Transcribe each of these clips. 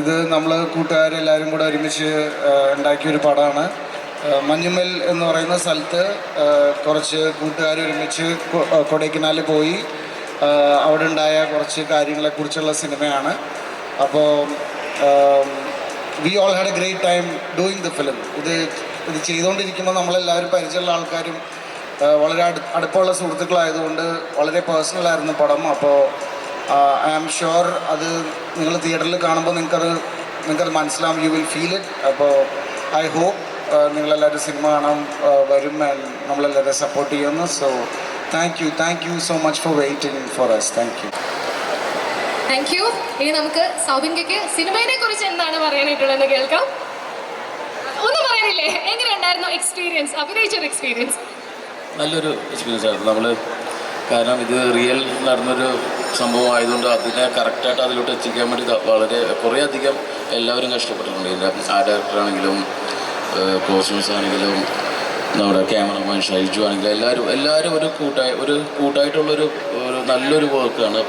ഇത് നമ്മൾ കൂട്ടുകാരെല്ലാവരും കൂടെ ഒരുമിച്ച് ഉണ്ടാക്കിയൊരു പടമാണ്. മഞ്ഞുമൽ എന്ന് പറയുന്ന സ്ഥലത്ത് കുറച്ച് കൂട്ടുകാർ ഒരുമിച്ച് കൊടൈക്കനാലിൽ പോയി അവിടെ ഉണ്ടായ കുറച്ച് കാര്യങ്ങളെക്കുറിച്ചുള്ള സിനിമയാണ്. അപ്പോൾ we all had A great time doing the film. ഇത് ചെയ്തുകൊണ്ടിരിക്കുമ്പോൾ നമ്മളെല്ലാവരും പരിചയമുള്ള ആൾക്കാരും വളരെ അടുപ്പമുള്ള സുഹൃത്തുക്കളായതുകൊണ്ട് വളരെ പേഴ്സണലായിരുന്നു പടം. അപ്പോൾ ഐ ആം ഷുവർ അത് നിങ്ങൾ തിയേറ്ററിൽ കാണുമ്പോൾ നിങ്ങൾക്കത് മനസ്സിലാവും. You will feel it. അപ്പോൾ ഐ ഹോപ്പ് നിങ്ങളെല്ലാവരും സിനിമ കാണാൻ വരും ആൻഡ് നമ്മളെല്ലാവരും സപ്പോർട്ട് ചെയ്യുന്നു. So thank you so much for waiting for us. Thank you. ഇനി നമുക്ക് സൗബിൻകയ്ക്ക് സിനിമയെ കുറിച്ച് എന്താണ് പറയാനായിട്ടുള്ളതെന്ന് കേൾക്കാം. ഒന്നും പറയാനില്ലേ? എങ്ങനെയുണ്ടായിരുന്നു എക്സ്പീരിയൻസ്, അഭിനയിച്ചൊരു എക്സ്പീരിയൻസ്? നല്ലൊരു എക്സ്പീരിയൻസ് ആയിരുന്നു. നമ്മൾ കാരണം ഇത് റിയൽ നടന്നൊരു സംഭവം ആയതുകൊണ്ട് അതിനെ കറക്റ്റായിട്ട് അതിലോട്ട് എത്തിക്കാൻ വേണ്ടി വളരെ കുറേ അധികം എല്ലാവരും കഷ്ടപ്പെട്ടിട്ടുണ്ട്. ഇതിൻ്റെ ഡയറക്ടറാണെങ്കിലും കോസ്റ്റ്യൂംസ് ആണെങ്കിലും നമ്മുടെ ക്യാമറമാൻ ഷൈജു ആണെങ്കിലും എല്ലാവരും ഒരു കൂട്ടായിട്ടുള്ളൊരു നല്ലൊരു വർക്കാണ്.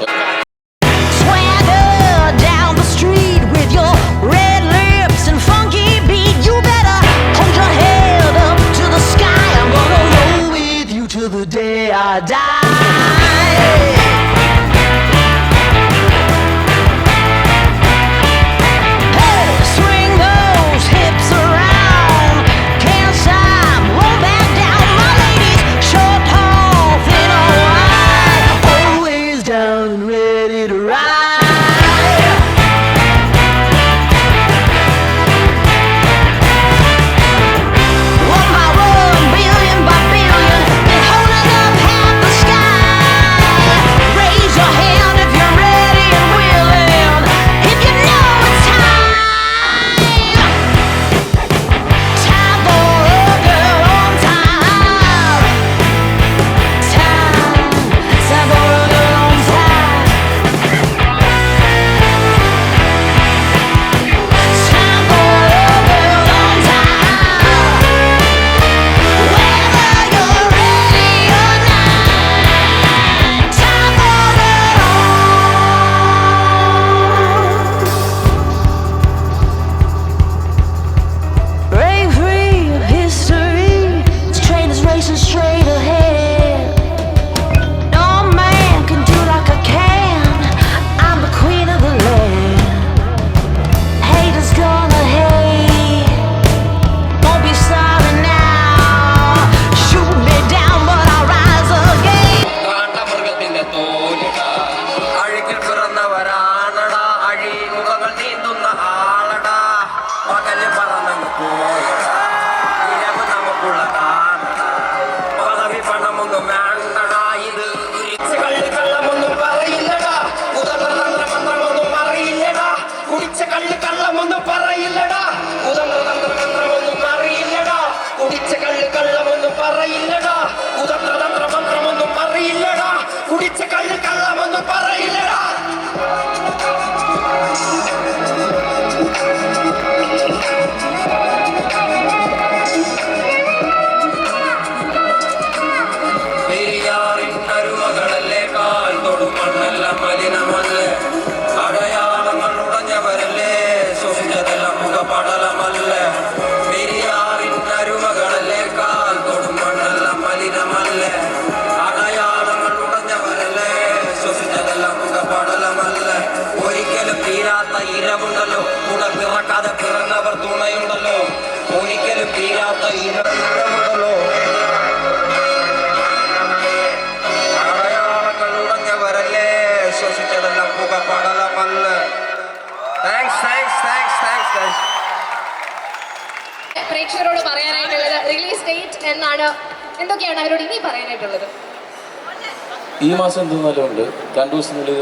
The day I die. പ്രേക്ഷകരോട് പറയാനായിട്ടുള്ളത് റിലീസ് ഡേറ്റ് എന്നാണ്, എന്തൊക്കെയാണ് അവരോട് ഇനി പറയാനായിട്ടുള്ളത്? ഈ മാസം എന്തെന്നാലും ഉണ്ട് 2 ദിവസത്തിനുള്ളിൽ